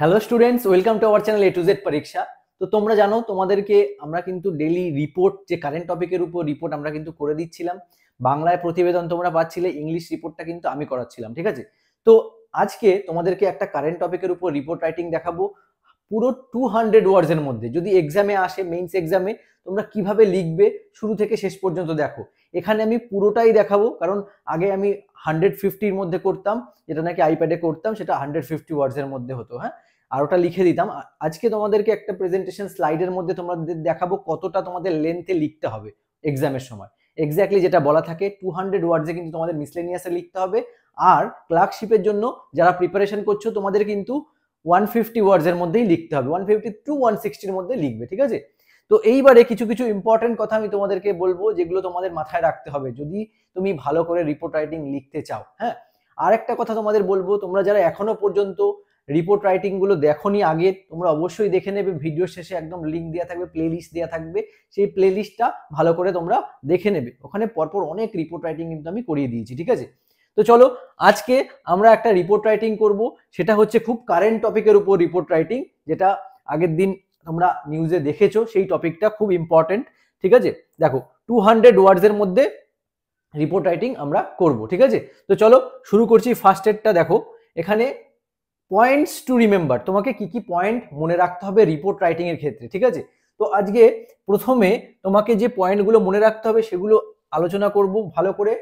Hello students, welcome to our channel A to Z পরীক্ষা। তো তোমরা জানো তোমাদেরকে আমরা কিন্তু ডেইলি রিপোর্ট, যে কারেন্ট টপিকের উপর রিপোর্ট আমরা কিন্তু করে দিচ্ছিলাম। বাংলায় প্রতিবেদন তোমরা পাচ্ছিলে, ইংলিশ রিপোর্টটা কিন্তু আমি করাচ্ছিলাম, ঠিক আছে? তো আজকে তোমাদেরকে একটা কারেন্ট টপিকের উপর রিপোর্ট রাইটিং দেখাবো পুরো 200 ওয়ার্ডস এর মধ্যে। যদি এক্সামে আসে, মেইনস এক্সামে, তোমরা কিভাবে লিখবে শুরু থেকে শেষ পর্যন্ত দেখো। এখানে আমি পুরোটাই দেখাবো, কারণ আগে আমি 150-র মধ্যে করতাম, যেটা নাকি আইপ্যাডে করতাম, সেটা 150 ওয়ার্ডস এর মধ্যে হতো, হ্যাঁ, আর ওটা লিখে দিতাম। আজকে তোমাদেরকে একটা প্রেজেন্টেশন স্লাইডের মধ্যে তোমাদের দেখাবো কতটা তোমাদের লেন্থে লিখতে হবে এক্সামের সময়। এক্স্যাক্টলি যেটা বলা থাকে 200 ওয়ার্ডসে কিন্তু তোমাদের মিসলেনিয়াসে লিখতে হবে। আর ক্লার্কশিপের জন্য যারা প্রিপারেশন করছো তোমাদের কিন্তু 150 ওয়ার্ডস এর মধ্যেই লিখতে হবে, 150 টু 160-র মধ্যে লিখবে, ঠিক আছে? তো এইবারে কিছু কিছু ইম্পর্টেন্ট কথা আমি তোমাদেরকে বলবো, যেগুলো তোমাদের মাথায় রাখতে হবে যদি তুমি ভালো করে রিপোর্ট রাইটিং লিখতে চাও। হ্যাঁ, আর একটা কথা তোমাদের বলবো, তোমরা যারা এখনো পর্যন্ত রিপোর্ট রাইটিং গুলো দেখোনি আগে, তোমরা অবশ্যই দেখে নেবে। ভিডিও শেষে একদম লিঙ্ক দেওয়া থাকবে, প্লে লিস্ট দেওয়া থাকবে, সেই প্লে লিস্টটা ভালো করে তোমরা দেখে নেবে। ওখানে পরপর অনেক রিপোর্ট রাইটিং কিন্তু আমি করিয়ে দিয়েছি, ঠিক আছে? তো চলো, আজকে আমরা একটা রিপোর্ট রাইটিং করব, সেটা হচ্ছে খুব কারেন্ট টপিকের উপর রিপোর্ট রাইটিং, যেটা আগের দিন তোমরা নিউজে দেখেছো। সেই টপিকটা খুব ইম্পর্টেন্ট, ঠিক আছে? দেখো, 200 ওয়ার্ডস এর মধ্যে রিপোর্ট রাইটিং আমরা করব, ঠিক আছে? তো চলো শুরু করছি। ফার্স্ট এডটা দেখো, এখানে পয়েন্টস টু রিমেম্বার, তোমাকে কি কি পয়েন্ট মনে রাখতে হবে রিপোর্ট রাইটিং এর ক্ষেত্রে, ঠিক আছে? তো আজকে প্রথমে তোমাকে যে পয়েন্টগুলো মনে রাখতে হবে সেগুলো আলোচনা করব, ভালো করে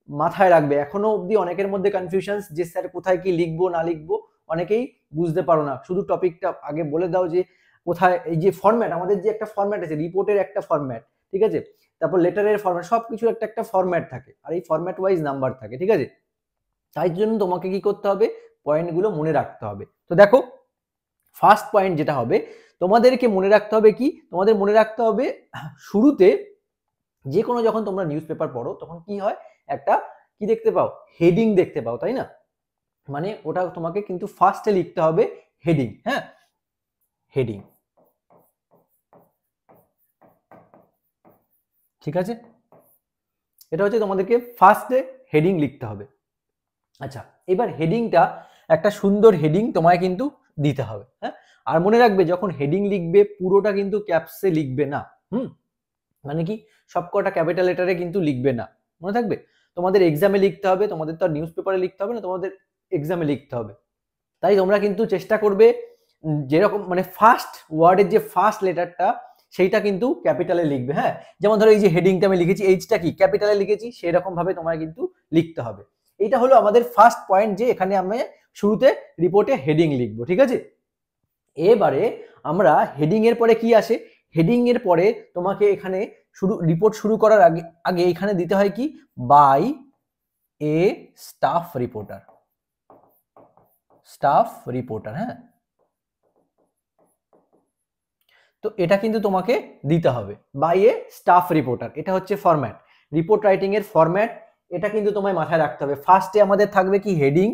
মাথায় রাখবে। এখনো অবধি অনেকের মধ্যে কনফিউশন যে স্যার কোথায় কি লিখবো না লিখবো, অনেকেই বুঝতে পারো না। শুধু টপিকটা আগে বলে দাও যে কোথায়, এই যে ফরম্যাট, আমাদের যে একটা ফরম্যাট আছে, রিপোর্টের একটা ফরম্যাট, ঠিক আছে? তারপর লেটারের ফরম্যাট, সবকিছু একটা একটা ফরম্যাট থাকে, আর এই ফরম্যাট ওয়াইজ নাম্বার থাকে, ঠিক আছে? তাই জন্য তোমাকে কি করতে হবে, পয়েন্টগুলো মনে রাখতে হবে। তো দেখো, ফার্স্ট পয়েন্ট যেটা হবে, তোমাদেরকে মনে রাখতে হবে কি, তোমাদের মনে রাখতে হবে শুরুতে যে কোনো, যখন তোমরা নিউজ পেপার পড়ো তখন কি হয়, একটা কি দেখতে পাও, হেডিং দেখতে পাও, তাই না? মানে ওটা তোমাকে কিন্তু ফার্স্টে লিখতে হবে হেডিং। হ্যাঁ, হেডিং, ঠিক আছে? এটা হচ্ছে তোমাদেরকে ফার্স্টে হেডিং লিখতে হবে। আচ্ছা, এবার হেডিংটা একটা সুন্দর হেডিং তোমায় কিন্তু দিতে হবে। হ্যাঁ, আর মনে রাখবে যখন হেডিং লিখবে পুরোটা কিন্তু ক্যাপসে লিখবে না। মানে কি, সবকটা ক্যাপিটাল লেটারে কিন্তু লিখবে না, মনে থাকবে। তোমাদের এক্সামে লিখতে হবে, তোমাদের তো আর নিউজ পেপারে লিখতে হবে না, তোমাদের এক্সামে লিখতে হবে। তাই তোমরা কিন্তু চেষ্টা করবে যেরকম, মানে ফার্স্ট ওয়ার্ডের যে ফার্স্ট লেটারটা সেইটা কিন্তু ক্যাপিটালে লিখবে। হ্যাঁ, যেমন ধরো এই যে হেডিংটা আমি লিখেছি, এইচটা কি ক্যাপিটালে লিখেছি, সেরকম ভাবে তোমায় কিন্তু লিখতে হবে। এইটা হলো আমাদের ফার্স্ট পয়েন্ট, যে এখানে আমি শুরুতে রিপোর্টে হেডিং লিখবো, ঠিক আছে? এবারে আমরা হেডিং এর পরে কি আসে, হেডিং এর পরে তোমাকে এখানে রিপোর্ট শুরু করার আগে আগে এখানে দিতে হয় কি, by a staff reporter, staff reporter. হ্যাঁ, তো এটা কিন্তু তোমাকে দিতে হবে, বাই এ স্টাফ রিপোর্টার। এটা হচ্ছে ফরম্যাট, রিপোর্ট রাইটিং এর ফরম্যাট। এটা কিন্তু তোমায় মাথায় রাখতে হবে। ফার্স্টে আমাদের থাকবে কি, হেডিং।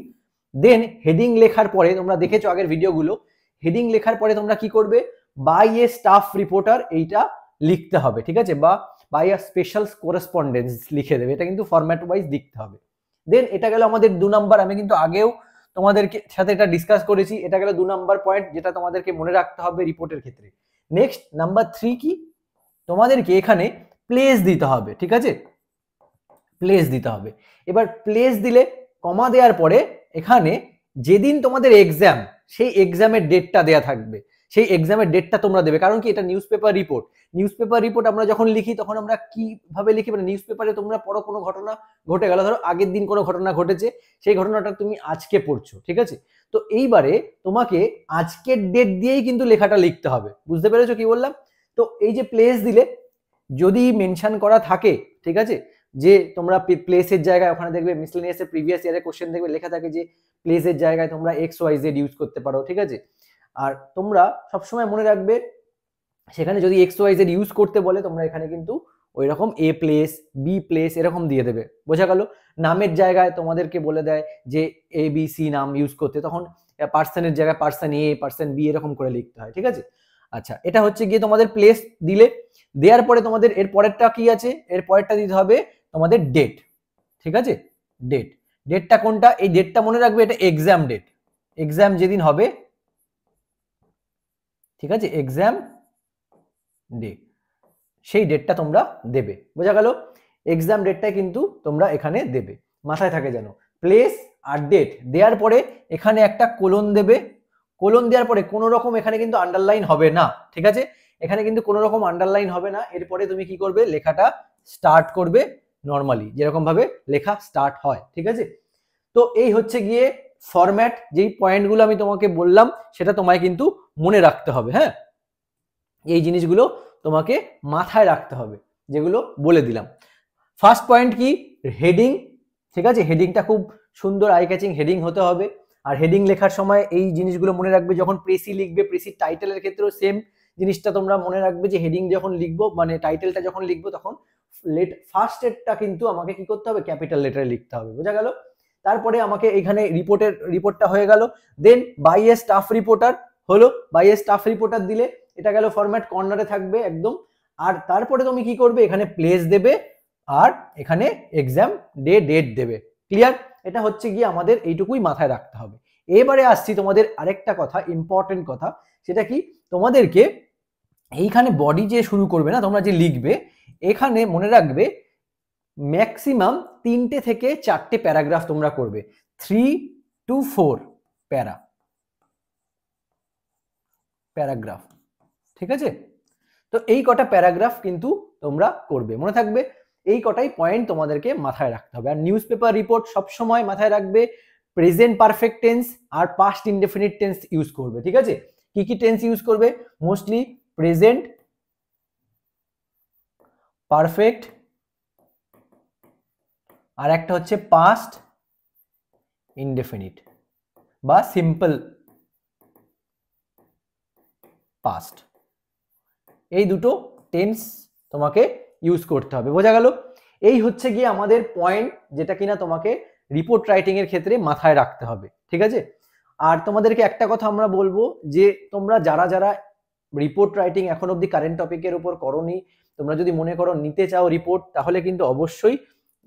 দেন হেডিং লেখার পরে, তোমরা দেখেছো আগের ভিডিওগুলো, হেডিং লেখার পরে তোমরা কি করবে, বাই এ স্টাফ রিপোর্টার এইটা লিখতে হবে, ঠিক আছে? বা বাই এ স্পেশাল করেসপন্ডেন্স লিখে দেবে, এটা কিন্তু ফরম্যাট ওয়াইজ লিখতে হবে। দেন এটা গেল আমাদের 2 নাম্বার। আমি কিন্তু আগেও তোমাদেরকে সাথে এটা ডিসকাস করেছি। এটা গেল 2 নাম্বার পয়েন্ট, যেটা তোমাদেরকে মনে রাখতে হবে রিপোর্টের ক্ষেত্রে। নেক্সট নাম্বার 3 কি, তোমাদেরকে এখানে প্লেস দিতে হবে, ঠিক আছে? প্লেস দিতে হবে। এবার প্লেস দিলে, কমা দেওয়ার পরে এখানে যেদিন তোমাদের এক্সাম, সেই এক্সামের ডেটটা দেয়া থাকবে, সেই এক্সামের ডেটটা তোমরা দেবে। কারণ কি, এটা news paper report. News paper report আমরা যখন লিখি তখন আমরা কিভাবে লিখি, মানে নিউজ পেপারে তোমরা পড়ো, কোনো ঘটনা ঘটে গেল, ধরো আগের দিন কোনো ঘটনা ঘটেছে, সেই ঘটনাটা তুমি আজকে পড়ছো, ঠিক আছে? তো এইবারে তোমাকে আজকের ডেট দিয়েই কিন্তু লেখাটা লিখতে হবে। বুঝতে পেরেছো কি বললাম? তো এই যে প্লেস দিলে, যদি মেনশন করা থাকে, ঠিক আছে, যে তোমরা প্লেসের জায়গায়, ওখানে দেখবে মিসলেনিয়াসের প্রিভিয়াস ইয়ারের কোশ্চেন দেখবে লেখা থাকে যে প্লেসের জায়গায় তোমরা এক্স ওয়াই জেড ইউজ করতে পারো, ঠিক আছে? আর তোমরা সবসময় মনে রাখবে, সেখানে যদি এক্স ওয়াই জেড ইউজ করতে বলে, তোমরা এখানে কিন্তু ওই রকম এ প্লেস, বি প্লেস এরকম দিয়ে দেবে। বোঝা গেল? নামের জায়গায় তোমাদেরকে বলে দেয় যে এ বি সি নাম ইউজ করতে, তখন পার্সনের জায়গায় পার্সন এ, পার্সন বি এরকম করে লিখতে হয়, ঠিক আছে? আচ্ছা, এটা হচ্ছে গিয়ে তোমাদের প্লেস দিলে। দেওয়ার পরে তোমাদের এর পরেরটা কি আছে, এর পরেরটা দিতে হবে তোমাদের ডেট, ঠিক আছে? ডেট, ডেটটা কোনটা, এই ডেটটা মনে রাখবে, এটা এক্সাম ডেট। এক্সাম যেদিন হবে ঠিক আছে, এক্সাম ডে, সেই ডেটটা তোমরা দেবে, বোঝা গেল? এক্সাম ডেটটাই কিন্তু তোমরা এখানে দেবে, মাথায় থাকে যেন। প্লেস আর ডেট দেওয়ার পরে এখানে একটা কোলন দেবে, কোলন দেওয়ার পরে কোনো রকম এখানে কিন্তু আন্ডারলাইন হবে না, ঠিক আছে? এখানে কিন্তু কোনো রকম আন্ডারলাইন হবে না। এরপরে তুমি কি করবে, লেখাটা স্টার্ট করবে নর্মালি, যেরকম ভাবে লেখা স্টার্ট হয়, ঠিক আছে? তো এই হচ্ছে গিয়ে ফরম্যাট, যেই পয়েন্টগুলো আমি তোমাকে বললাম সেটা তোমায় কিন্তু মনে রাখতে হবে। হ্যাঁ, এই জিনিসগুলো তোমাকে মাথায় রাখতে হবে, যেগুলো বলে দিলাম। ফার্স্ট পয়েন্ট কি, হেডিং, ঠিক আছে? হেডিংটা খুব সুন্দর আই ক্যাচিং হেডিং হতে হবে। আর হেডিং লেখার সময় এই জিনিসগুলো মনে রাখবে, যখন প্রেসি লিখবে, প্রেসি টাইটেলের ক্ষেত্রেও সেম জিনিসটা তোমরা মনে রাখবে, যে হেডিং যখন লিখবো, মানে টাইটেলটা যখন লিখবো, তখন ফার্স্ট লেটারটা কিন্তু আমাকে কি করতে হবে, ক্যাপিটাল লেটারে লিখতে হবে, বোঝা গেল? তারপরে আমাকে এখানে রিপোর্টটা হয়ে গেল। দেন বাই এ স্টাফ রিপোর্টার হলো, বাই এ স্টাফ রিপোর্টার দিলে এটা গেল ফরম্যাট, কর্নারে থাকবে একদম। আর তারপরে তুমি কি করবে, এখানে প্লেস দেবে আর এখানে এক্সাম ডেট দেবে। ক্লিয়ার? এটা হচ্ছে গিয়ে আমাদের এইটুকুই মাথায় রাখতে হবে। এবারে আসছি তোমাদের আরেকটা কথা, ইম্পর্টেন্ট কথা, সেটা কি, তোমাদেরকে এইখানে বডি যে শুরু করবে না, তোমরা যে লিখবে, এখানে মনে রাখবে ম্যাক্সিমাম 3টে থেকে 4টে প্যারাগ্রাফ তোমরা করবে, 3 to 4 প্যারাগ্রাফ, ঠিক আছে? তো এই কটা প্যারাগ্রাফ কিন্তু তোমরা করবে, মনে থাকবে। এই কটাই পয়েন্ট তোমাদেরকে মাথায় রাখতে হবে। আর নিউজ পেপার রিপোর্ট সবসময় মাথায় রাখবে প্রেজেন্ট পারফেক্ট টেন্স আর পাস্ট ইনডেফিনিট টেন্স ইউজ করবে, ঠিক আছে? কি কি টেন্স ইউজ করবে, মোস্টলি প্রেজেন্ট পারফেক্ট, আর একটা হচ্ছে পাস্ট ইনডেফিনিট বা সিম্পল পাস্ট, এই দুটো টেন্স তোমাকে ইউজ করতে হবে, বোঝা গেল? এই হচ্ছে গিয়ে আমাদের পয়েন্ট, যেটা কিনা তোমাকে রিপোর্ট রাইটিং এর ক্ষেত্রে মাথায় রাখতে হবে, ঠিক আছে? আর তোমাদেরকে একটা কথা আমরা বলবো, যে তোমরা যারা যারা রিপোর্ট রাইটিং এখন অব্দি কারেন্ট টপিকের উপর করোনি, তোমরা যদি মনে করো নিতে চাও রিপোর্ট, তাহলে কিন্তু অবশ্যই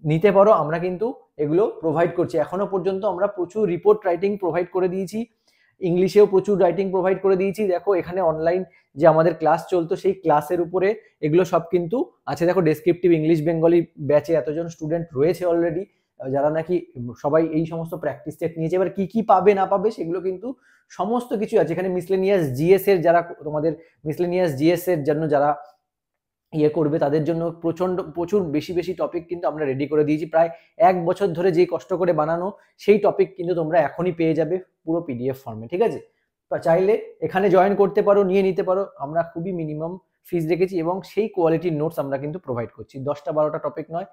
নিতে পারো। আমরা কিন্তু এগুলো প্রোভাইড করছি, এখনো পর্যন্ত আমরা প্রচুর রিপোর্ট রাইটিং প্রোভাইড করে দিয়েছি, ইংলিশেও প্রচুর রাইটিং প্রোভাইড করে দিয়েছি। দেখো এখানে অনলাইন যে আমাদের ক্লাস চলতো, সেই ক্লাসের উপরে এগুলো সব কিন্তু আছে। দেখো ডেসক্রিপটিভ ইংলিশ বেঙ্গলি ব্যাচে এতজন স্টুডেন্ট রয়েছে অলরেডি, যারা নাকি সবাই এই সমস্ত প্র্যাকটিস সেট নিয়েছে। এবার কি কি পাবে না পাবে সেগুলো কিন্তু সমস্ত কিছু আছে এখানে। মিসলেনিয়াস জিএস এর যারা, তোমাদের মিসলেনিয়াস জিএস এর জন্য যারা ইয়ে করবে, তাদের জন্য প্রচুর বেশি বেশি টপিক কিন্তু আমরা রেডি করে দিয়েছি। প্রায় 1 বছর ধরে যে কষ্ট করে বানানো সেই টপিক কিন্তু তোমরা এখনই পেয়ে যাবে পুরো পিডিএফ ফর্মে, ঠিক আছে? চাইলে এখানে জয়েন করতে পারো, নিয়ে নিতে পারো। আমরা খুবই মিনিমাম ফিস রেখেছি এবং সেই কোয়ালিটির নোটস আমরা কিন্তু প্রোভাইড করছি। 10টা 12টা টপিক নয়,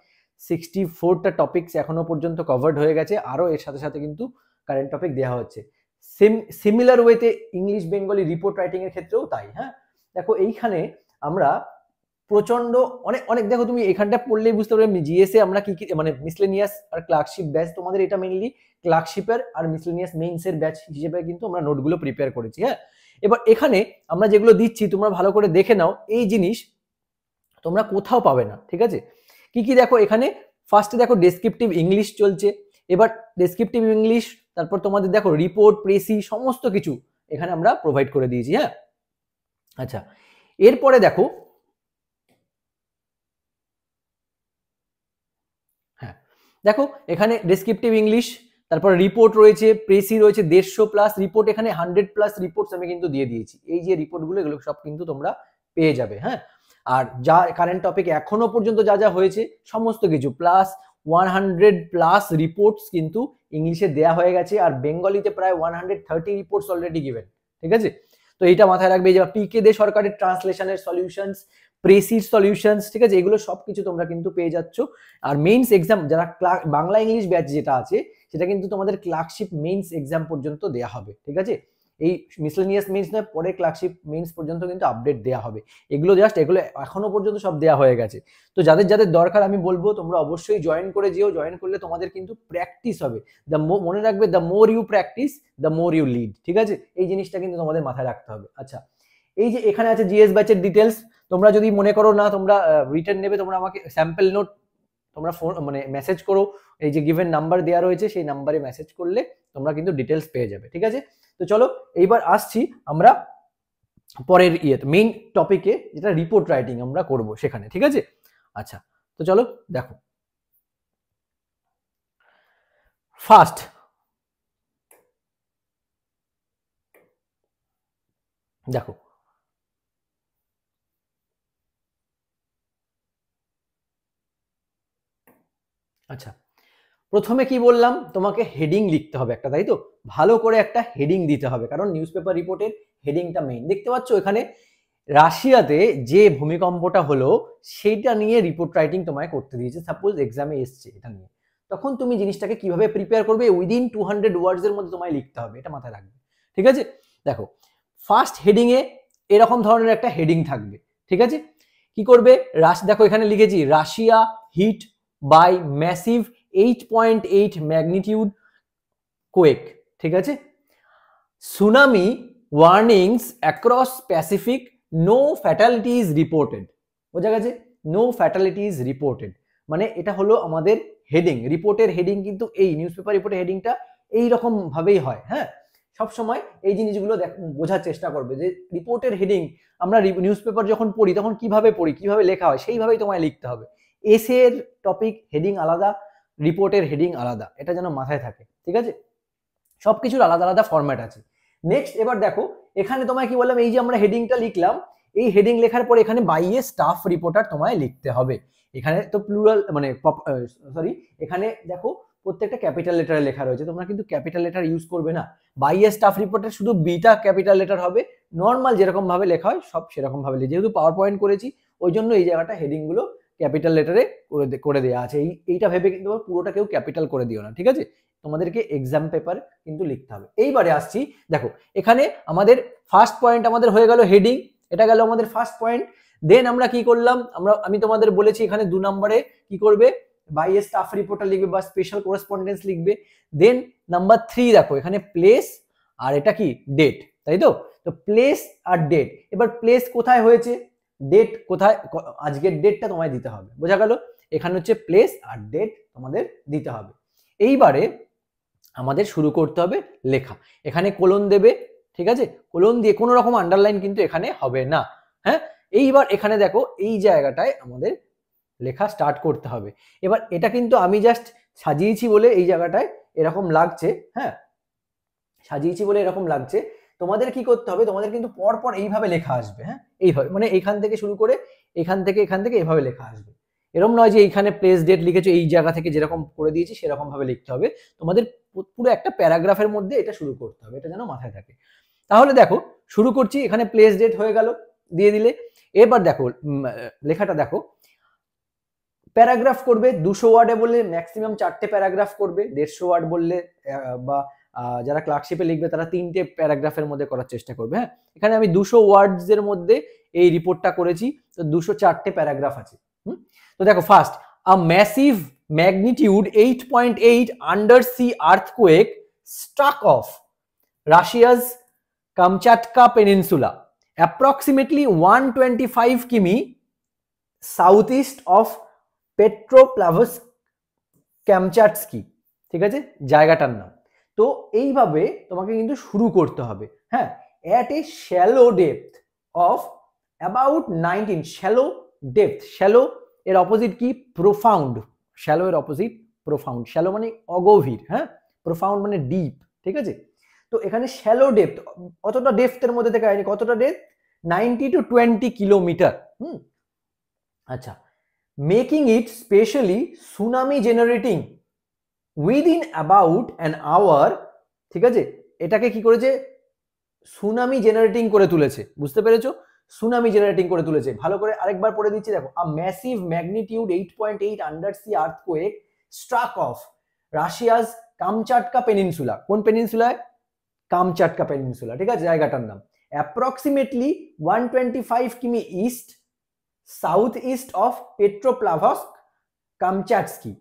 64টা টপিকস এখনো পর্যন্ত কভার্ড হয়ে গেছে। আরও এর সাথে সাথে কিন্তু কারেন্ট টপিক দেওয়া হচ্ছে। সিমিলার ওয়েতে ইংলিশ বেঙ্গলি রিপোর্ট রাইটিং এর ক্ষেত্রেও তাই। হ্যাঁ, দেখো এইখানে আমরা প্রচন্ড অনেক অনেক, দেখো তুমি এখানটা পড়লেই বুঝতে পারবে জিএসএ আমরা কি কি, মানে মিসলেনিয়াস আর ক্লার্কশিপ ব্যাচ, তোমাদের এটা মেইনলি ক্লার্কশিপের আর মিসলেনিয়াস মেইনস এর ব্যাচ হিসেবে কিন্তু আমরা নোটগুলো প্রিপেয়ার করেছি। হ্যাঁ, এবার এখানে আমরা যেগুলো দিচ্ছি তোমরা ভালো করে দেখে নাও, এই জিনিস তোমরা কোথাও পাবে না, ঠিক আছে? কি কি দেখো এখানে, ফার্স্টে দেখো ডেসক্রিপটিভ ইংলিশ চলছে। এবার ডেসক্রিপটিভ ইংলিশ, তারপর তোমাদের দেখো রিপোর্ট, প্রেসি, সমস্ত কিছু এখানে আমরা প্রোভাইড করে দিয়েছি। হ্যাঁ, আচ্ছা, এরপরে দেখো, হ্যাঁ দেখো এখানে ডেসক্রিপটিভ ইংলিশ, তারপর রিপোর্ট রয়েছে, প্রেসি রয়েছে, 150+ রিপোর্ট, এখানে 100+ রিপোর্টস আমি কিন্তু দিয়ে দিয়েছি। এই যে রিপোর্টগুলো, এগুলো সব কিন্তু তোমরা পেয়ে যাবে। হ্যাঁ, আর যা কারেন্ট টপিক এখনো পর্যন্ত যা যা হয়েছে সমস্ত কিছু প্লাস 100+ রিপোর্টস কিন্তু ইংলিশে দেয়া হয়ে গেছে, আর বেঙ্গলিতে প্রায় 130 রিপোর্টস অলরেডি গিভেন, ঠিক আছে? তো এইটা মাথায় রাখবে, যে পিকে দে সরকারের ট্রান্সলেশনের সলিউশনস, প্রেসির সলিউশনস, ঠিক আছে? এগুলো সবকিছু তোমরা কিন্তু পেয়ে যাচ্ছ। আর মেইনস এক্সাম যারা বাংলা ইংলিশ ব্যাচ যেটা আছে, সেটা কিন্তু তোমাদের ক্লার্কশিপ মেইনস এক্সাম পর্যন্ত দেয়া হবে, ঠিক আছে? এই মিসলেনিয়াস মেইনস নয়, পরে ক্লার্কশিপ মেইনস পর্যন্ত কিন্তু আপডেট দেয়া হবে। এগুলো জাস্ট এগুলো এখনো পর্যন্ত সব দেয়া হয়ে গেছে। তো যাদের যাদের দরকার আমি বলবো তোমরা অবশ্যই জয়েন করে যেও। জয়েন করলে তোমাদের কিন্তু প্র্যাকটিস হবে। মনে রাখবে, the more you practice the more you lead, ঠিক আছে? এই জিনিসটা কিন্তু তোমাদের মাথায় রাখতে হবে। আচ্ছা, এই যে এখানে আছে জিএস ব্যাচের ডিটেলস, তোমরা যদি মনে করো না তোমরা রিটার্ন নেবে, তোমরা আমাকে স্যাম্পল নোট তোমরা ফোন মানে মেসেজ করো, এই যে গিভেন নাম্বার দেওয়া রয়েছে সেই নাম্বারে মেসেজ করলে তোমরা কিন্তু ডিটেলস পেয়ে যাবে, ঠিক আছে? তো চলো এইবার আসছি আমরা পরের ইয়েতে মেইন টপিকে যেটা রিপোর্ট রাইটিং আমরা করব সেখানে, ঠিক আছে? আচ্ছা, তো চলো দেখো ফার্স্ট দেখো আচ্ছা, প্রথমে কি বললাম, তোমাকে হেডিং লিখতে হবে একটা, তাই তো? ভালো করে একটা হেডিং দিতে হবে, কারণ নিউজ পেপার রিপোর্টের হেডিংটা মেইন। দেখতে পাচ্ছ এখানে রাশিয়াতে যে ভূমিকম্পটা হলো সেইটা নিয়ে রিপোর্ট রাইটিং তোমায় করতে দিয়েছে, সাপোজ এক্সামে এসছে এটা নিয়ে, তখন তুমি জিনিসটাকে কিভাবে প্রিপেয়ার করবে উইদিন 200 ওয়ার্ডস এর মধ্যে তোমায় লিখতে হবে, এটা মাথায় রাখবে, ঠিক আছে? দেখো ফার্স্ট হেডিং এ এরকম ধরনের একটা হেডিং থাকবে, ঠিক আছে? কি করবে, দেখো এখানে লিখেছি Russia hit by massive 8.8 magnitude quake, ঠিক আছে? Tsunami warnings across Pacific, no fatalities reported. বোঝা গেছে? নো ফ্যাটালিটিজ রিপোর্টেড মানে এটা হলো আমাদের হেডিং। রিপোর্টের হেডিং কিন্তু এই নিউজ পেপার রিপোর্টের হেডিংটা এইরকম ভাবেই হয়। হ্যাঁ, সবসময় এই জিনিসগুলো বোঝার চেষ্টা করবে যে রিপোর্টের হেডিং আমরা নিউজ পেপার যখন পড়ি তখন কিভাবে পড়ি, কিভাবে লেখা হয়, সেইভাবেই তোমায় লিখতে হবে। এসের টপিক হেডিং আলাদা, রিপোর্টের হেডিং আলাদা, এটা যেন মাথায় থাকে, ঠিক আছে? সবকিছুর আলাদা আলাদা ফরম্যাট আছে। নেক্সট এবার দেখো এখানে তোমায় কি বললাম, এই যে আমরা হেডিংটা লিখলাম, এই হেডিং লেখার পর এখানে বাইয়ে স্টাফ রিপোর্টার তোমায় লিখতে হবে। এখানে তো প্লুরাল মানে সরি, এখানে দেখো প্রত্যেকটা ক্যাপিটাল লেটারে লেখা রয়েছে, তোমরা কিন্তু ক্যাপিটাল লেটার ইউজ করবে না। বাইয়ে স্টাফ রিপোর্টার শুধু বিটা ক্যাপিটাল লেটার হবে, নর্মাল যেরকম ভাবে লেখা হয় সব সেরকম ভাবে, যেহেতু পাওয়ার পয়েন্ট করেছি ওই জন্য এই জায়গাটা হেডিং গুলো ক্যাপিটাল লেটারে করে দেওয়া আছে। এইটা ভেবে কিন্তু পুরোটা কেউ ক্যাপিটাল করে দিও না, ঠিক আছে? তোমাদেরকে এক্সাম পেপার কিন্তু লিখতে হবে। এইবারে আসছি, দেখো এখানে আমাদের ফার্স্ট পয়েন্ট আমাদের হয়ে গেল হেডিং, এটা গেল আমাদের ফার্স্ট পয়েন্ট। দেন আমরা কি করলাম, আমি তোমাদের বলেছি এখানে 2 নম্বরে কি করবে, বাইয়ে স্টাফ রিপোর্টার লিখবে বা স্পেশাল করেসপন্ডেন্স লিখবে। দেন নাম্বার 3 দেখো এখানে প্লেস আর এটা কি ডেট, তাই তো? তো প্লেস আর ডেট, এবার প্লেস কোথায় হয়েছে, ডেট কোথায়, আজকের ডেটটা তোমায় দিতে হবে, বোঝা গেল? এখানে হচ্ছে প্লেস আর ডেট তোমাদের দিতে হবে। এইবারে আমাদের শুরু করতে হবে লেখা। এখানে কোলন দেবে, ঠিক আছে? কোলন দিয়ে কোনো রকম আন্ডারলাইন কিন্তু এখানে হবে না। হ্যাঁ, এইবার এখানে দেখো এই জায়গাটায় আমাদের লেখা স্টার্ট করতে হবে। এবার এটা কিন্তু আমি জাস্ট সাজিয়েছি বলে এই জায়গাটায় এরকম লাগছে, হ্যাঁ সাজিয়েছি বলে এরকম লাগছে। তোমাদের কি করতে হবে, তোমাদের কিন্তু পর পর এইভাবে লেখা আসবে। হ্যাঁ, এইভাবে মানে এখান থেকে শুরু করে এখান থেকে এইভাবে লেখা আসবে। এরকম নয় যে এইখানে প্লেস ডেট লিখেছো এই জায়গা থেকে যেরকম করে দিয়েছি সেরকম ভাবে লিখতে হবে, তোমাদের পুরো একটা প্যারাগ্রাফের মধ্যে এটা শুরু করতে হবে, এটা যেন মাথায় থাকে। তাহলে দেখো শুরু করছি, এখানে প্লেস ডেট হয়ে গেল, দিয়ে দিলে। এবার দেখো লেখাটা দেখো, প্যারাগ্রাফ করবে 200 ওয়ার্ডে বললে ম্যাক্সিমাম 4টে প্যারাগ্রাফ করবে, 150 ওয়ার্ড বললে বা যারা ক্লার্কশিপে লিখবে তারা 3টে প্যারাগ্রাফের মধ্যে করার চেষ্টা করবে। হ্যাঁ, এখানে আমি 200 ওয়ার্ডস এর মধ্যে এই রিপোর্টটা করেছি, তো 204টে প্যারাগ্রাফ আছে। তো দেখো first, a massive magnitude 8.8 undersea earthquake struck off Russia's Kamchatka peninsula approximately 125 কিমি সাউথ-ইস্ট অফ পেট্রোপ্লাভস্ক ক্যামচাটস্কি, ঠিক আছে জায়গাটার নাম। তো এইভাবে তোমাকে কিন্তু শুরু করতে হবে। হ্যাঁ, at a shallow depth of about 19, shallow depth, shallow এর অপোজিট কি, প্রোফাউন্ড। শ্যালো এর অপোজিট প্রোফাউন্ড, শ্যালো মানে অগভীর, হ্যাঁ প্রোফাউন্ড মানে ডিপ, ঠিক আছে? তো এখানে শ্যালো ডেপথ, অতটা ডেপথের মধ্যে থেকে আইনি, কতটা ডেপথ, 90 to 20 কিলোমিটার। আচ্ছা, making it specially tsunami generating within about an hour, ঠিক আছে? এটাকে কি করেছে, সুনামি জেনারেটিং করে তুলেছে, বুঝতে পেরেছো? সুনামি জেনারেটিং করে তুলেছে। ভালো করে আরেকবার পড়ে দিচ্ছি দেখো, a massive magnitude 8.8 undersea earthquake struck off Russia's Kamchatka peninsula. কোন পেনিনসুলায়, কামচাটকা পেনিনসুলা, ঠিক আছে জায়গাটার নাম। অ্যাপ্রক্সিমেটলি 125 কিমি east southeast of Petropavlovsk Kamchatsky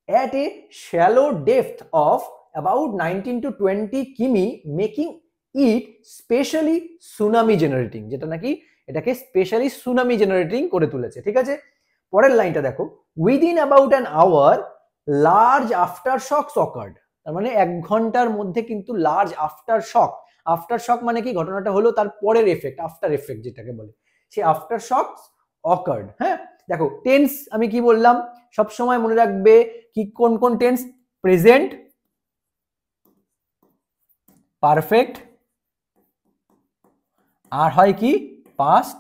at a shallow depth of about 19 to 20 কিমি, making it specially tsunami generating, যেটা নাকি এটাকে স্পেশালি সুনামি জেনারেটিং করে তুলেছে, ঠিক আছে? পরের লাইনটা দেখো, within about an hour large aftershock occurred, তার মানে 1 ঘন্টার মধ্যে কিন্তু large aftershock, aftershock মানে কি, ঘটনাটা হলো তার পরের এফেক্ট, আফটার এফেক্ট যেটাকে বলে, সেই আফটার শক অকার্ড। হ্যাঁ, দেখো টেন্স আমি কি বললাম, সব সময় মনে রাখবে কি কোন কোন টেন্স, প্রেজেন্ট পারফেক্ট আর হয় কি পাস্ট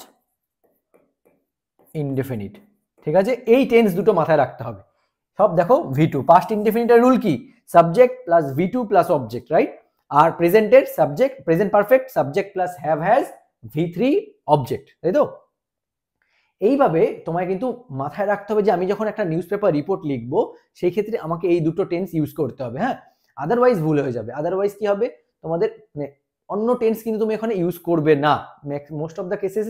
ইনডেফিনিট। ঠিক আছে, এই টেন্স দুটো মাথায় রাখতে হবে সব। দেখো V2 পাস্ট ইনডেফিনিটের রুল কি, subject plus V2 plus object, right? আর প্রেজেন্টের subject, present perfect subject plus have has V3 object, তাই তো? এইভাবে তোমায় কিন্তু মাথায় রাখতে হবে যে আমি যখন একটা নিউজ পেপার রিপোর্ট লিখবো সেই ক্ষেত্রে আমাকে এই দুটো টেন্স ইউজ করতে হবে। হ্যাঁ, আদারওয়াইজ ভুল হয়ে যাবে। আদারওয়াইজ কি হবে, তোমাদের অন্য টেন্স কিন্তু তুমি এখানে ইউজ করবে না। মোস্ট অফ দ্য কেসেস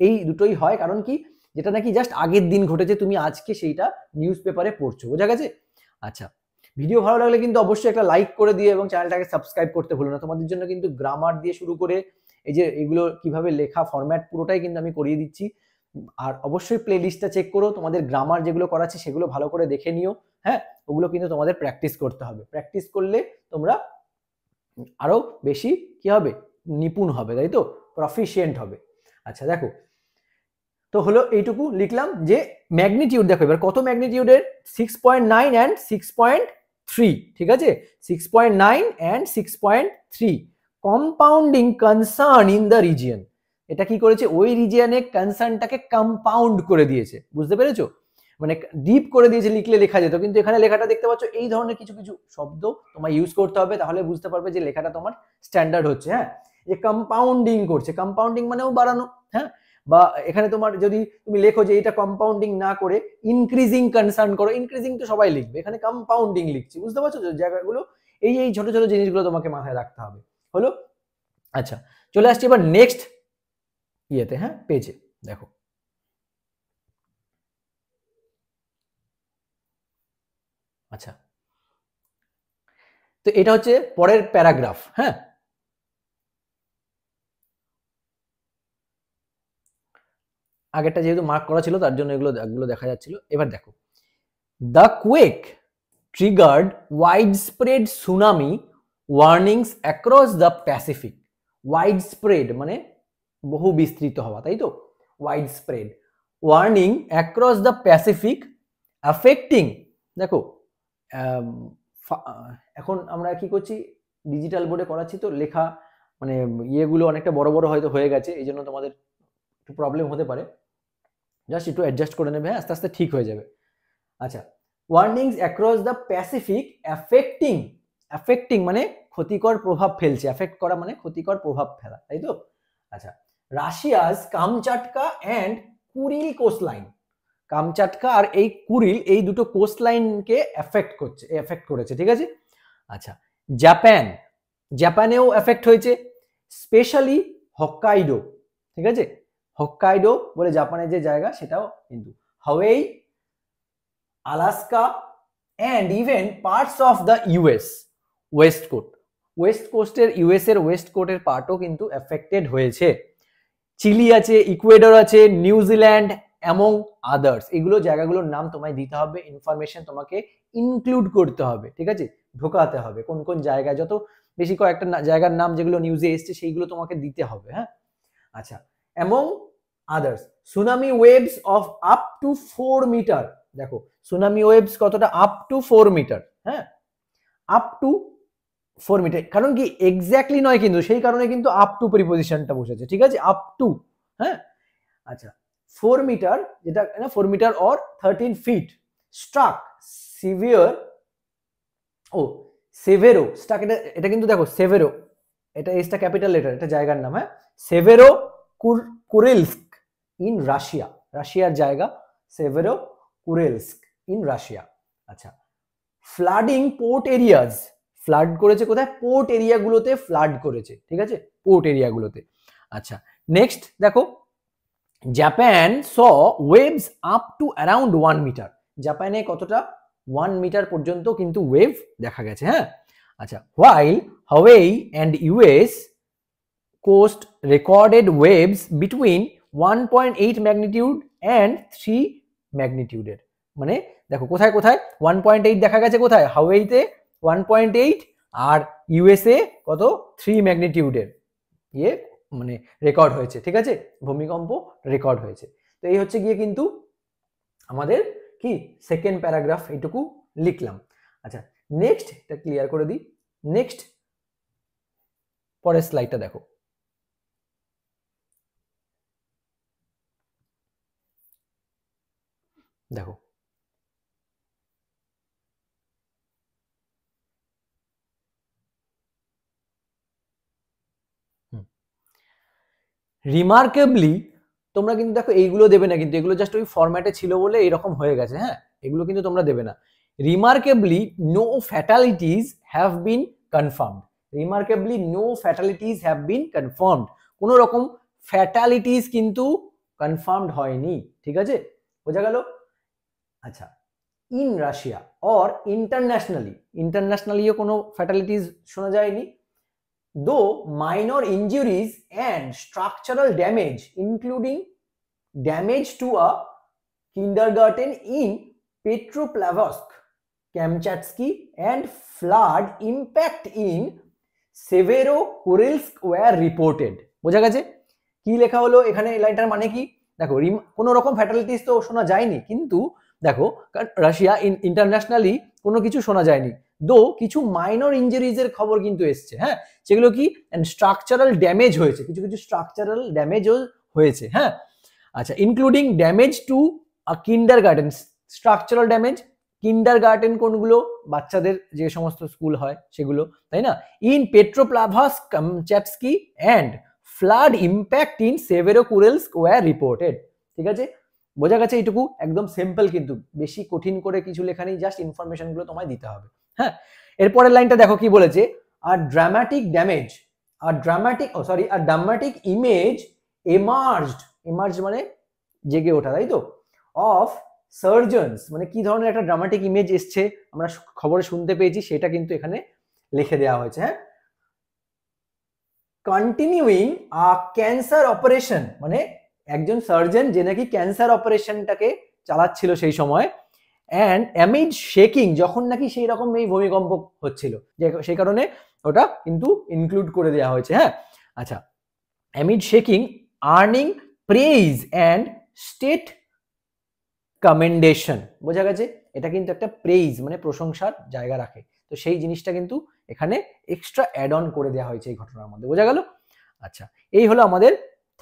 এই দুটোই হয়, কারণ কি, যেটা নাকি জাস্ট আগের দিন ঘটেছে, তুমি আজকে সেইটা নিউজ পেপারে পড়ছো। বোঝা গেছে? আচ্ছা, ভিডিও ভালো লাগলে কিন্তু অবশ্যই একটা লাইক করে দিয়ে এবং চ্যানেলটাকে সাবস্ক্রাইব করতে ভুলো না। তোমাদের জন্য কিন্তু গ্রামার দিয়ে শুরু করে এই যে এগুলো কিভাবে লেখা, ফরম্যাট পুরোটাই কিন্তু আমি করিয়ে দিচ্ছি। আর অবশ্যই প্লে লিস্টটা চেক করো, তোমাদের গ্রামার যেগুলো করাচ্ছি সেগুলো ভালো করে দেখে নিও। হ্যাঁ, ওগুলো কিন্তু তোমাদের প্র্যাকটিস করতে হবে। প্র্যাকটিস করলে তোমরা আরো বেশি কি হবে, নিপুণ হবে, তাই তো, প্রফিশিয়েন্ট হবে। আচ্ছা দেখো, তো হলো এইটুকু লিখলাম যে ম্যাগনিটিউড। দেখো এবার কত ম্যাগনিটিউডের, 6.9 অ্যান্ড 6.3। ঠিক আছে, 6.9 and 6.3 compounding concern in the region. এটা কি করেছে, ওই রিজিয়নে কনসার্নটাকে কম্পাউন্ড করে দিয়েছে। বুঝতে পেরেছো? মানে ডিপ করে দিয়েছে, লিখলে লেখা যেত, কিন্তু এখানে লেখাটা দেখতে পাচ্ছ এই ধরনের কিছু কিছু শব্দ তোমার ইউজ করতে হবে, তাহলে বুঝতে পারবে যে লেখাটা তোমার স্ট্যান্ডার্ড হচ্ছে। হ্যাঁ, যে কম্পাউন্ডিং করছে, কম্পাউন্ডিং মানেও বাড়ানো। হ্যাঁ, বা এখানে তোমার যদি তুমি লেখো যে এটা কম্পাউন্ডিং না করে ইনক্রিজিং কনসার্ন করো, ইনক্রিজিং তো সবাই লিখবে, এখানে কম্পাউন্ডিং লিখছি। বুঝতে পারছো জায়গাগুলো? এই ছোট ছোট জিনিসগুলো তোমাকে মাথায় রাখতে হবে। হলো? আচ্ছা, চলে আসছি এবার নেক্সট ইয়েতে, হ্যাঁ, পেজে। দেখো আচ্ছা, তো এটা হচ্ছে পরের প্যারাগ্রাফ। হ্যাঁ, আগেরটা যেহেতু মার্ক করা ছিল তার জন্য এগুলো দেখা যাচ্ছিল। এবার দেখো, the quake triggered widespread tsunami warnings across the Pacific. Widespread মানে বহু বিস্তৃত হওয়া, তাই তো, widespread. Warning across the Pacific affecting. দেখো এখন আমরা কি করছি, ডিজিটাল বোর্ডে করাচ্ছি তো লেখা মানে ইয়েগুলো অনেকটা বড় বড় হয়তো হয়ে গেছে, এই জন্য তোমাদের একটু প্রবলেম হতে পারে, জাস্ট একটু অ্যাডজাস্ট করে নেবে। হ্যাঁ, আস্তে আস্তে ঠিক হয়ে যাবে। আচ্ছা, warnings across the Pacific affecting. Affecting মানে ক্ষতিকর প্রভাব ফেলছে, অ্যাফেক্ট করা মানে ক্ষতিকর প্রভাব ফেলা, তাই তো? আচ্ছা, Russia's Kamchatka and Kuril coastline. Kamchatka আর এই কুরিল, এই দুটো কোস্টলাইনকে এফেক্ট করেছে। ঠিক আছে, আচ্ছা, জাপান, জাপানেও এফেক্ট হয়েছে, স্পেশালি হক্কাইডো। ঠিক আছে, হক্কাইডো বলে জাপানের যে জায়গা সেটাও কিন্তু, Hawaii, Alaska and even parts of the US west coast. West কোস্টের, ইউএস এর ওয়েস্ট কোস্টের পার্টও কিন্তু এফেক্টেড হয়েছে। চিলি আছে, ইকুয়েডর আছে, নিউজিল্যান্ড এমং আদার্স। এগুলো জায়গাগুলোর নাম তোমায় দিতে হবে, ইনফরমেশন তোমাকে ইনক্লুড করতে হবে। ঠিক আছে, ঢোকাতে হবে কোন কোন জায়গায়, যত বেশি কয়েকটা জায়গার নাম যেগুলো নিউজে এসছে সেইগুলো তোমাকে দিতে হবে। হ্যাঁ, আচ্ছা, among others tsunami waves of up to 4 metre. দেখো সুনামি ওয়েভস কতটা, আপ টু 4 মিটার। হ্যাঁ, আপ টু 4 মিটার, কারণ কি এক্স্যাক্টলি নয় কিন্তু, সেই কারণে কিন্তু আপ টু প্রিপোজিশনটা বসেছে। ঠিক আছে, আপ টু। হ্যাঁ, আচ্ছা, 4 মিটার, যেটা 4 metre or 13 feet struck Severo. ও সেভেরো স্ট্রাক, এটা কিন্তু দেখো সেভেরো, এটা এসটা ক্যাপিটাল লেটার, এটা জায়গার নাম। হ্যাঁ, সেভেরো কুরিলস্ক ইন রাশিয়া, রাশিয়ার জায়গা সেভেরো কুরিলস্ক ইন রাশিয়া। আচ্ছা, ফ্লাডিং পোর্ট এরিয়াজ, ফ্লাড করেছে কোথায়, পোর্ট এরিয়াগুলোতে ফ্লাড করেছে। ঠিক আছে, পোর্ট এরিয়াগুলোতে। আচ্ছা, নেক্সট দেখো, Japan saw waves up to around 1 metre. জাপানে কতটা, 1 মিটার পর্যন্ত কিন্তু ওয়েভ দেখা গেছে। হ্যাঁ, আচ্ছা, while Hawaii and US coast recorded waves between 1.8 magnitude and 3 ম্যাগনিটিউডের। মানে দেখো কোথায় কোথায় 1.8 দেখা গেছে, কোথায়, হাওয়াইতে 1.8 আর ইউএসএ কত 3 ম্যাগনিটিউডের ইয়ে মানে রেকর্ড হয়েছে, ঠিক আছে, ভূমিকম্প রেকর্ড হয়েছে। তো এই হচ্ছে গিয়ে কিন্তু আমাদের কি সেকেন্ড প্যারাগ্রাফ, এইটুকু লিখলাম। আচ্ছা নেক্সট এটা ক্লিয়ার করে দিই। নেক্সট পরের স্লাইডটা দেখো। দেখো রিমার্কেবলি, তোমরা কিন্তু দেখো এইগুলো দেবে না, কিন্তু এগুলো জাস্ট ওই ফরম্যাটে ছিল বলে এরকম হয়ে গেছে, হ্যাঁ, এগুলো কিন্তু তোমরা দেবে না। Remarkably no fatalities have been confirmed. Remarkably no fatalities have been confirmed, কোনো রকম ফ্যাটালিটিস কিন্তু কনফার্মড হয়নি, ঠিক আছে, বোঝা গেল। আচ্ছা ইন রাশিয়া অর ইন্টারন্যাশনালি, ইন্টারন্যাশনালিও কোনো ফ্যাটালিটিস শোনা যায়নি। Though minor injuries and structural damage, including damage to a kindergarten in Petropavlovsk, Kamchatsky, and flood impact in Severodvinsk were reported. বোঝা গেছে কি লেখা হলো এখানে, লাইনটার মানে কি দেখো, কোনো রকম ফ্যাটালিটিস তো শোনা যায়নি, কিন্তু দেখো রাশিয়া ইন্টারন্যাশনালি কোনো কিছু শোনা যায়নি, দো কিছু মাইনর ইঞ্জুরিজের খবর কিন্তু এসছে, হ্যাঁ, সেগুলো কি স্ট্রাকচারাল ড্যামেজ হয়েছে, কিছু কিছু স্ট্রাকচারাল ড্যামেজও হয়েছে, হ্যাঁ। আচ্ছা including damage to a kindergarten, structural damage, kindergarten কোনগুলো, বাচ্চাদের যে সমস্ত স্কুল হয় সেগুলো, তাই না, in Petropavlovsk, Kamchatsky and flood impact in Severokurilsk were reported, ঠিক আছে, বোঝা গেছে এইটুকু, একদম সিম্পল, কিন্তু বেশি কঠিন করে কিছু লেখা নেই, জাস্ট ইনফরমেশনগুলো তোমায় দিতে হবে, হ্যাঁ। এরপরের লাইনটা দেখো কি বলেছে, আর ড্রামাটিক ড্যামেজ, আর ড্রামাটিক আর ড্রামাটিক ইমেজ এমার্জড, এমার্জ মানে জেগে ওঠা, তাই তো, অফ সার্জনস, মানে কি ধরনের একটা ড্রামাটিক ইমেজ এসছে আমরা খবরে শুনতে পেয়েছি, সেটা কিন্তু এখানে লিখে দেওয়া হয়েছে, হ্যাঁ। কন্টিনিউইং আ ক্যান্সার অপারেশন, মানে একজন সার্জন যে নাকি ক্যান্সার অপারেশনটাকে চালাচ্ছিল সেই সময়, অ্যান্ড অ্যামিড শেকিং, যখন নাকি সেই রকম এই ভূমিকম্প হচ্ছিল, যে সেই কারণে ওটা কিন্তু ইনক্লুড করে দেওয়া হয়েছে, হ্যাঁ। আচ্ছা amid shaking earning praise and state commendation, বোঝা গেছে, এটা কিন্তু একটা প্রেইজ মানে প্রশংসার জায়গা রাখে, তো সেই জিনিসটা কিন্তু এখানে এক্সট্রা অ্যাড অন করে দেওয়া হয়েছে এই ঘটনার মধ্যে, বোঝা গেল। আচ্ছা এই হলো আমাদের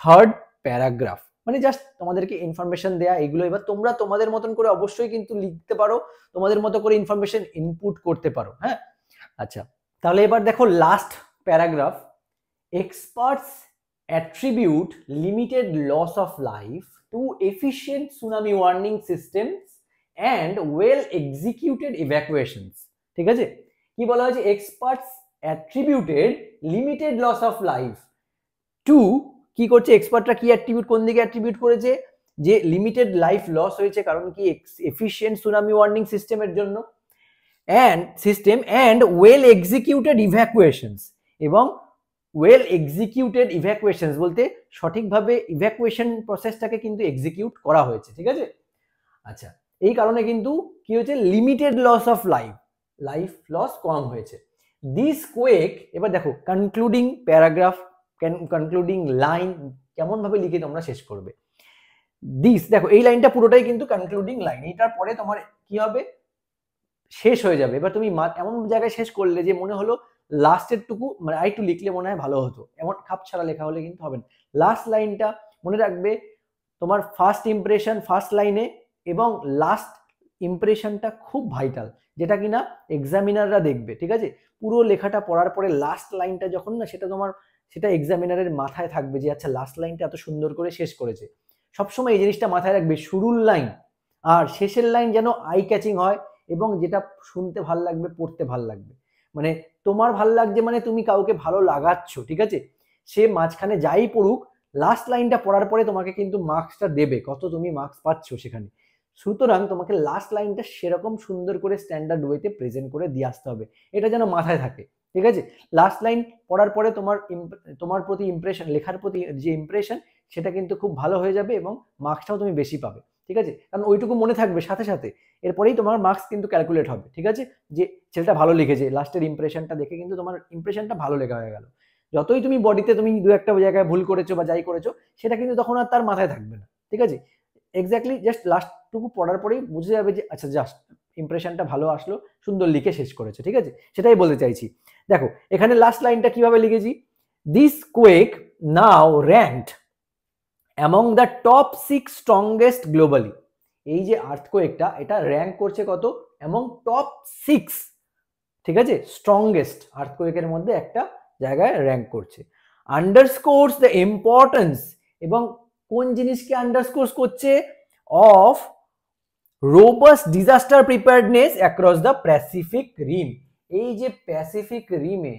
থার্ড প্যারাগ্রাফ, মানে জাস্ট তোমাদেরকে ইনফরমেশন দেয়া এগুলো, এবার তোমরা তোমাদের মতন করে অবশ্যই কিন্তু লিখতে পারো, তোমাদের মতো করে ইনফরমেশন ইনপুট করতে পারো, হ্যাঁ। আচ্ছা তাহলে এবার দেখো last paragraph, experts attribute limited loss of life to efficient tsunami warning systems and well executed evacuations, ঠিক আছে, কি বলা হয়েছে, experts attributed limited loss of life to, কি করছে এক্সপার্টরা, কি অ্যাট্রিবিউট, কোন দিকে অ্যাট্রিবিউট করেছে, যে লিমিটেড লাইফ লস হয়েছে কারণ কি এফিশিয়েন্ট সুনামি ওয়ার্নিং সিস্টেমের জন্য, অ্যান্ড ওয়েল এক্সিকিউটেড ইভ্যাকুয়েশনস, এবং ওয়েল এক্সিকিউটেড ইভ্যাকুয়েশনস বলতে সঠিকভাবে ইভ্যাকুয়েশন প্রসেসটাকে কিন্তু এক্সিকিউট করা হয়েছে, ঠিক আছে। আচ্ছা এই কারণে কিন্তু কি হয়েছে, limited loss of life, life loss কম হয়েছে। দিস কোয়েক, এবার দেখো কনক্লুডিং প্যারাগ্রাফ, কনক্লুডিং লাইন কেমন ভাবে লিখে তোমরা শেষ করবে, দিস, দেখো এই লাইনটা পুরোটাই কিন্তু কনক্লুডিং লাইন, এটার পরে তোমার কি হবে, শেষ হয়ে যাবে, এবার তুমি এমন জায়গায় শেষ করলে যে মনে হলো লাস্টের টুকু মানে আরেকটু লিখলে মনে হয় ভালো হতো, এমন খাপ ছাড়া লেখা হলে কিন্তু হবে না, লাস্ট লাইনটা মনে রাখবে, তোমার ফার্স্ট ইমপ্রেশন ফার্স্ট লাইনে এবং লাস্ট ইমপ্রেশনটা খুব ভাইটাল, যেটা কিনা এক্সামিনাররা দেখবে, ঠিক আছে, পুরো লেখাটা পড়ার পরে লাস্ট লাইনটা যখন না, সেটা তোমার সেটা এক্সামিনারের মাথায় থাকবে যে আচ্ছা লাস্ট লাইনটা এত সুন্দর করে শেষ করেছে, সবসময় এই জিনিসটা মাথায় রাখবে, শুরুর লাইন আর শেষের লাইন যেন আই ক্যাচিং হয়, এবং যেটা শুনতে ভাল লাগবে, পড়তে ভাল লাগবে, মানে তোমার ভাল লাগছে মানে তুমি কাউকে ভালো লাগাচ্ছ, ঠিক আছে, সে মাঝখানে যাই পড়ুক, লাস্ট লাইনটা পড়ার পরে তোমাকে কিন্তু মার্কসটা দেবে, কত তুমি মার্কস পাচ্ছ সেখানে, সুতরাং তোমাকে লাস্ট লাইনটা সেরকম সুন্দর করে স্ট্যান্ডার্ড ওয়েতে প্রেজেন্ট করে দিয়ে আসতে হবে, এটা যেন মাথায় থাকে, ঠিক আছে। লাস্ট লাইন পড়ার পরে তোমার প্রতি ইমপ্রেশন, লেখার প্রতি যে ইমপ্রেশন, সেটা কিন্তু খুব ভালো হয়ে যাবে এবং মার্কসটাও তুমি বেশি পাবে। ঠিক আছে, কারণ ওইটুকু মনে থাকবে সাথে সাথে, এরপরেই তোমার মার্কস কিন্তু ক্যালকুলেট হবে। ঠিক আছে, যে ছেলেটা ভালো লিখেছে, লাস্টের ইমপ্রেশনটা দেখে কিন্তু তোমার ইমপ্রেশনটা ভালো লেখা হয়ে গেল। যতই তুমি বডিতে তুমি দু একটা জায়গায় ভুল করেছো বা যাই করেছো, সেটা কিন্তু তখন আর তার মাথায় থাকবে না। ঠিক আছে, এক্স্যাক্টলি জাস্ট লাস্টটুকু পড়ার পরেই বুঝে যাবে যে আচ্ছা জাস্ট ইমপ্রেশনটা ভালো আসলো, সুন্দর লিখে শেষ করেছে। ঠিক আছে, সেটাই বলতে চাইছি। দেখো এখানে লাস্ট লাইনটা কিভাবে লিখেছি, this quake now ranked among the top 6 strongest globally. এই যে আর্থকোয়েকটা, এটা র্যাঙ্ক করছে কত, অ্যামং টপ 6, ঠিক আছে, স্ট্রংগেস্ট আর্থকোয়েকের মধ্যে একটা জায়গায় র্যাঙ্ক করছে। আন্ডারস্কোরস দ্য ইম্পর্টেন্স, এবং কোন জিনিসকে আন্ডারস্কোর করছে, of robust disaster preparedness across the Pacific রিম। এই যে প্যাসিফিক রিমে,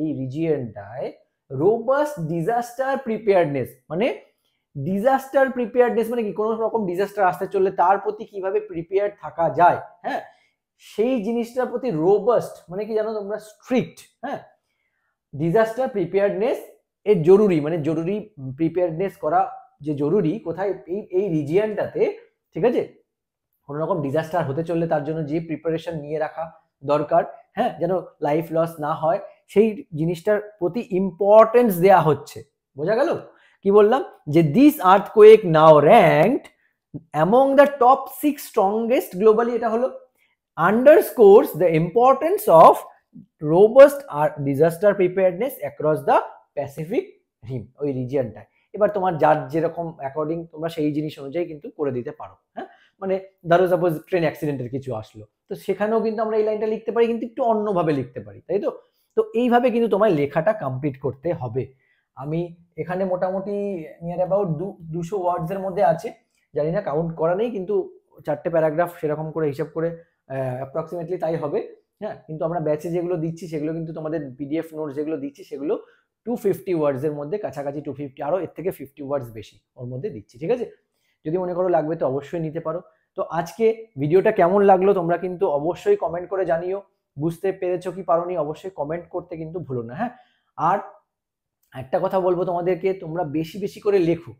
এই রিজিয়নটায় রোবাস্ট ডিজাস্টার প্রিপেয়ারনেস মানে, ডিজাস্টার প্রিপেয়ারনেস মানে কি, কোনো রকম ডিজাস্টার আসতে চললে তার প্রতি কিভাবে প্রিপেয়ার থাকা যায়, হ্যাঁ, সেই জিনিসটার প্রতি রোবাস্ট মানে কি জানো তোমরা, স্ট্রিক্ট, হ্যাঁ, ডিজাস্টার প্রিপেয়ারনেস এর জরুরি, মানে জরুরি প্রিপেয়ারনেস করা যে জরুরি কোথায়, এই রিজিয়নটাতে। ঠিক আছে, কোনো রকম ডিজাস্টার হতে চললে তার জন্য যে প্রিপারেশন নিয়ে রাখা দরকার, হ্যাঁ, যেন লাইফ লস না হয়, সেই জিনিসটার প্রতি ইম্পর্টেন্স দেয়া হচ্ছে। বোঝা গেল কি বললাম, যে this earthquake now ranked among the top 6 strongest globally, এটা হলো underscores the importance of robust disaster preparedness across the Pacific rim, ওই রিজিয়নটায়। এবার তোমার যার যেরকম অ্যাকর্ডিং তোমরা সেই জিনিস অনুযায়ী কিন্তু করে দিতে পারো। হ্যাঁ, মানে ধরো সাপোজ ট্রেন অ্যাক্সিডেন্টের কিছু আসলো, তো সেখানেও কিন্তু আমরা এই লাইনটা লিখতে পারি, কিন্তু একটু অন্যভাবে লিখতে পারি, তাই তো। তো এইভাবে কিন্তু তোমায় লেখাটা কমপ্লিট করতে হবে। আমি এখানে মোটামুটি নিয়ার অ্যাবাউট 200 ওয়ার্ডসের মধ্যে আছে, জানি না কাউন্ট করা নেই, কিন্তু 4টে প্যারাগ্রাফ সেরকম করে হিসাব করে অ্যাপ্রক্সিমেটলি তাই হবে। হ্যাঁ, কিন্তু আমরা ব্যাচে যেগুলো দিচ্ছি সেগুলো কিন্তু তোমাদের পিডিএফ নোটস যেগুলো দিচ্ছি সেগুলো 250 ওয়ার্ডসের মধ্যে কাছাকাছি, 250, আরও এর থেকে 50 ওয়ার্ডস বেশি ওর মধ্যে দিচ্ছি। ঠিক আছে, যদি মনে করো লাগবে তো অবশ্যই নিতে পারো। তো আজকে ভিডিওটা কেমন লাগলো তোমরা কিন্তু অবশ্যই কমেন্ট করে জানিও, বুঝতে পেরেছো কি পারোনি অবশ্যই কমেন্ট করতে কিন্তু ভুলো না। হ্যাঁ, আর একটা কথা বলবো তোমাদেরকে, তোমরা বেশি বেশি করে লেখো,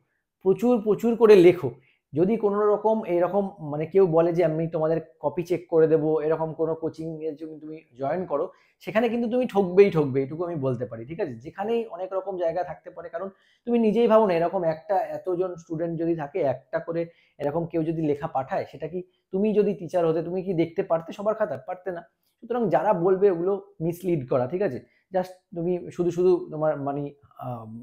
প্রচুর প্রচুর করে লেখো। যদি কোনো রকম এরকম মানে কেউ বলে যে আমি তোমাদের কপি চেক করে দেবো, এরকম কোনো কোচিং এর জন্য তুমি জয়েন করো, সেখানে কিন্তু তুমি ঠকবেই ঠকবে, এটুকু আমি বলতে পারি। ঠিক আছে, যেখানেই অনেক রকম জায়গা থাকতে পারে, কারণ তুমি নিজেই ভাবো না, এরকম একটা এতজন স্টুডেন্ট যদি থাকে, একটা করে এরকম কেউ যদি লেখা পাঠায়, সেটা কি তুমি যদি টিচার হতে তুমি কি দেখতে পারতে সবার খাতা? পারতে না। সুতরাং যারা বলবে ওগুলো মিসলিড করা। ঠিক আছে, জাস্ট তুমি শুধু শুধু তোমার মানে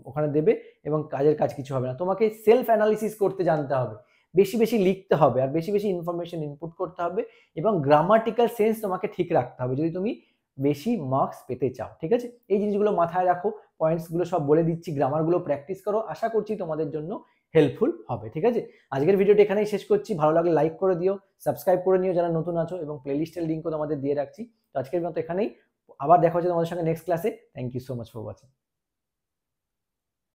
ওখানে দেবে এবং কাজের কাজ কিছু হবে না। তোমাকে সেলফ অ্যানালিসিস করতে জানতে হবে, বেশি বেশি লিখতে হবে, আর বেশি বেশি ইনফরমেশন ইনপুট করতে হবে, এবং গ্রামাটিক্যাল সেন্স তোমাকে ঠিক রাখতে হবে যদি তুমি বেশি মার্কস পেতে চাও। ঠিক আছে, এই জিনিসগুলো মাথায় রাখো, পয়েন্টসগুলো সব বলে দিচ্ছি, গ্রামারগুলো প্র্যাকটিস করো, আশা করছি তোমাদের জন্য হেল্পফুল হবে। ঠিক আছে, আজকের ভিডিওটা এখানেই শেষ করছি, ভালো লাগলে লাইক করে দিও, সাবস্ক্রাইব করে নিও যারা নতুন আছো, এবং প্লেলিস্টের লিঙ্কও তোমাদের দিয়ে রাখছি। তো আজকের মতো এখানেই, আবার দেখা হচ্ছে তোমাদের সঙ্গে নেক্সট ক্লাসে। Thank you so much for watching.